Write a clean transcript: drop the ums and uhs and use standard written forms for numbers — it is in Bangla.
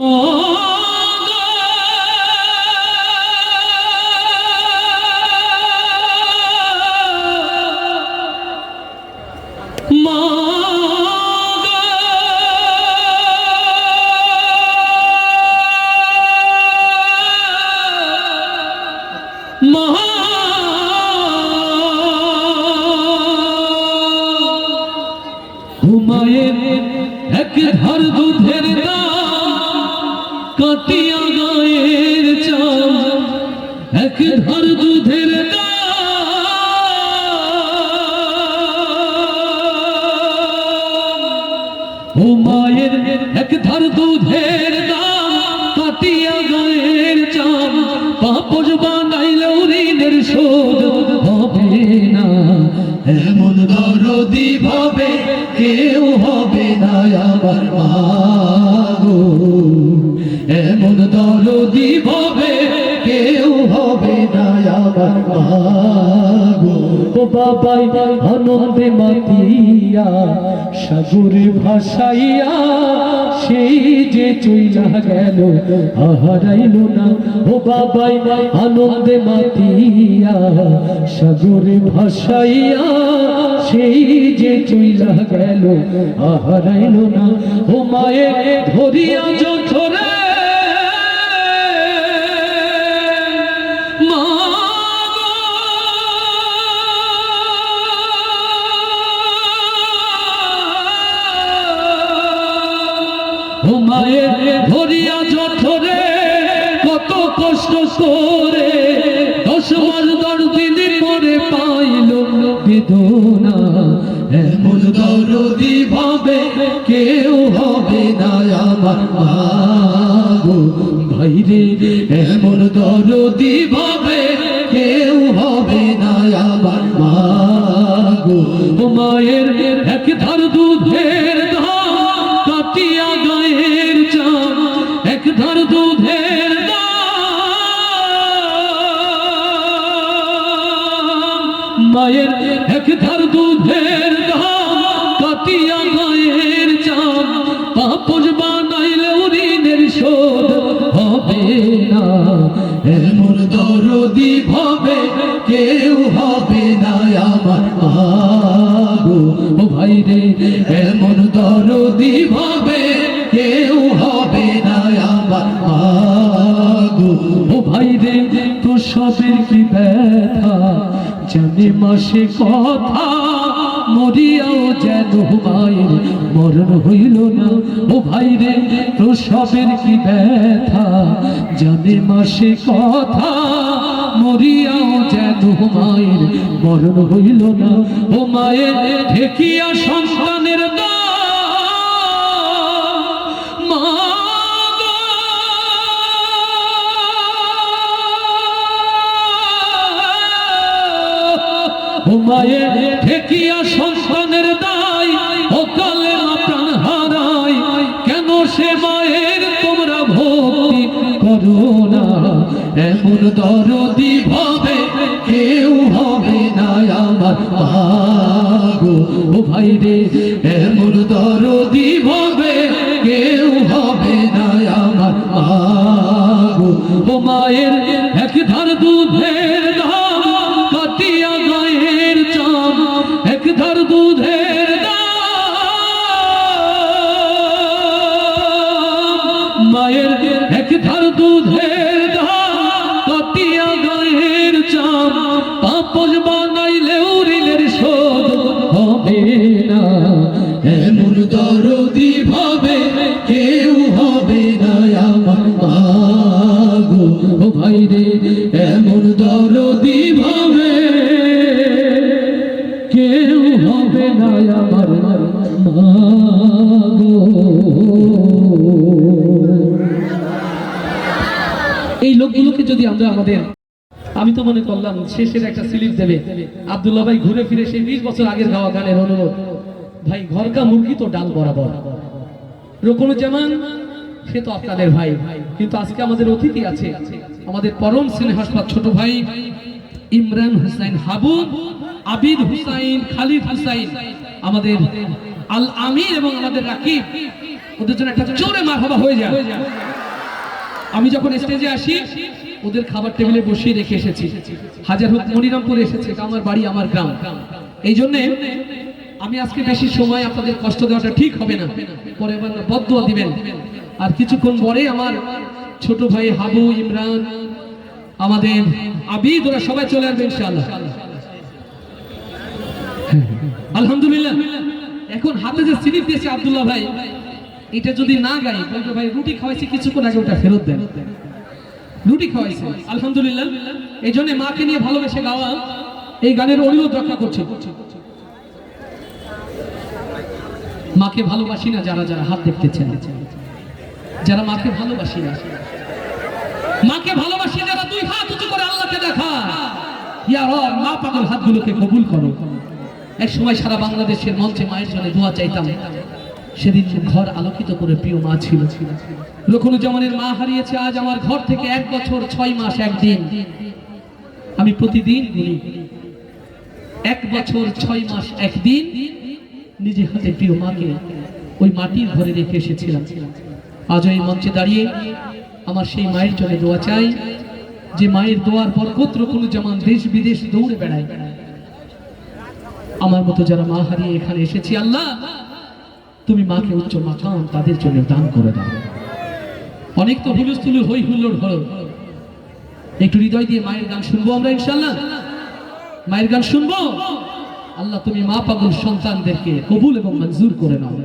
এক ধার দুধের কাটিয়া গায়ের চাল, এক ধার দুধের ও মায়ের এক ধার দুধের কাটিয়া গায়ের চাল, পাপস বানাইলেও ঋণের শোধ হবে না। এমন দরদি ভাবে কেউ হবে না আমার মা গো, এমন দরদি ভাবে কেউ হবে না আমার মা গো। ও বাবাই আনন্দে মাতিয়া সাগরে ভাসাইয়া সেই যে চইলা গেল হারাইল না। ও বাবাই আনন্দে মাতিয়া সাগরে ভাসাইয়া সেই যে চইলা গেল হারাইল না। ও মায়ের ধরিয়া যথরে ও মায়ের ধরিয়া যথরে কত কষ্ট করে 10 মাস 10 দিন পরে পাইল বেদনা। এমন দরদি ভাবে কেউ হবে না আমার মা গো ভাইরে, এমন দরদি ভাবে কেউ হবে না আমার মা গো। ও মায়ের এক ধার দুধের কাটিয়া গায়ের চাল, এক ধার দুধের মায়ের এক ধার দুধের কাটিয়া গায়ের চাল, পাপস বানাইলেও ঋণের শোধ হবে না। এমন দরদি ভাবে কেউ হবে না আমার মা গো ও ভাইরে, এমন দরদি ভাবে কেউ হবে না আমার মা গো। ও ভাইরে প্রসবের কি ব্যথা জানে মাসে কথা, মরিয়াও যেন মায়ের মরণ হইল না। ও ভাইরে প্রসবের কি ব্যথা জানে মাসে কথা, মরিয়াও যেন মায়ের মরণ হইল না। ও মায়ের ঠেকিয়া সন্তানের ও মায়ের ঠেকিয়া সন্তানের দায়, ও কালেমা প্রাণ হারায়, কেন সে মায়ের তোমরা ভক্তি করো না। এমন দরদি ভাবে কেউ হবে না আমার মা গো ও ভাইরে, এমন দরদি ভাবে কেউ হবে না আমার মা গো। ও মায়ের এক ধার দুধের কাটিয়া গায়ের চাল, এক ধার দুধের মায়ের এক ধার দুধের কাটিয়া গায়ের চাল, পাপস বানাইলেও ঋণের শোধ হবে না। এমন দরদি ভাবে কেউ হবে না আমার মা গো ও ভাইরে, এমন দরদি ভাবে কেউ হবে না আমার মা গো। এই লোকগুলোকে যদি আমরা আমাদের, আমি তো মনে করলাম শেষের একটা স্লিপ দেবে আব্দুল্লাহ ভাই ঘুরে ফিরে সেই 20 বছর আগের গাওয়া গানের অনুরোধ। ভাই ঘরকা মুরগি তো ডাল বরাবর, রুকনুজ্জামান সে তো আপনাদের ভাই, কিন্তু আজকে আমাদের অতিথি আছে আমাদের পরম স্নেহাস্পদ ছোট ভাই ইমরান হুসাইন হাবু, আবিদ হুসাইন, খালিদ হুসাইন, আমাদের আল আমির এবং আমাদের রাকিব, ওদের জন্য একটা জোরে মারহাবা হয়ে যায়। আমি যখন স্টেজে আসি ওদের খাবার টেবিলে বসিয়ে রেখে এসেছি। হাজার হোক মনিরামপুরে এসেছে, এটা আমার বাড়ি, আমার গ্রাম। এই জন্য আমি আজকে বেশি সময় আপনাদের কষ্ট দেওয়াটা ঠিক হবে না, পরে আবার বদদুয়া দিবেন। আর কিছুক্ষণ পরে আমার ছোট ভাই হাবু, ইমরান, আমাদের আবিদ, ওরা সবাই চলে আসবে ইনশাআল্লাহ। আলহামদুলিল্লাহ। এখন হাতে যে স্লিপ দিয়েছে আব্দুল্লাহ ভাই, এটা যদি না গাই বলবে ভাই রুটি খাওয়াইছি কিছুক্ষণ আগে, ওটা ফেরত দেন। রুটি খাওয়াইছে আলহামদুলিল্লাহ। এই জন্য মাকে নিয়ে ভালোবেসে গাওয়া এই গানের অনুরোধ রক্ষা করছে। মাকে ভালোবাসি না যারা যারা হাত দেখতেছেন, যারা মাকে ভালোবাসি না, মাকে ভালোবাসি যারা দুই হাত উঁচু করে আল্লাহকে দেখা, ইয়া রব মা পাগল হাতগুলোকে কবুল করো। এক সময় সারা বাংলাদেশের মঞ্চে মায়ের জন্য দোয়া চাইতাম। সেদিন ঘর আলোকিত করে প্রিয় মা ছিল। রুকনুজ্জামানের মা হারিয়েছে আজ আমার ঘর থেকে 1 বছর 6 মাস 1 দিন। আমি প্রতিদিন গুনি 1 বছর 6 মাস 1 দিন নিজে হাতে প্রিয় মাকে ওই মাটির ঘরে রেখে এসেছিলাম। আজ এই মঞ্চে দাঁড়িয়ে আমার সেই মায়ের জন্য দোয়া চাই, যে মায়ের দোয়ার বরকত রুকনুজ্জামান দেশ বিদেশ দৌড়ে বেড়ায়। আমার মতো যারা মা হারিয়ে এখানে এসেছি, আল্লাহ তুমি মাকে উচ্চ মাকাম তাদের জন্য দান করে দাও। অনেক তো হুলস্থুল হই হুল্লোড় হলো, একটু হৃদয় দিয়ে মায়ের গান শুনবো আমরা ইনশাআল্লাহ। মায়ের গান শুনবো। আল্লাহ তুমি মা পাগল সন্তানদেরকে কবুল এবং মঞ্জুর করে নাও।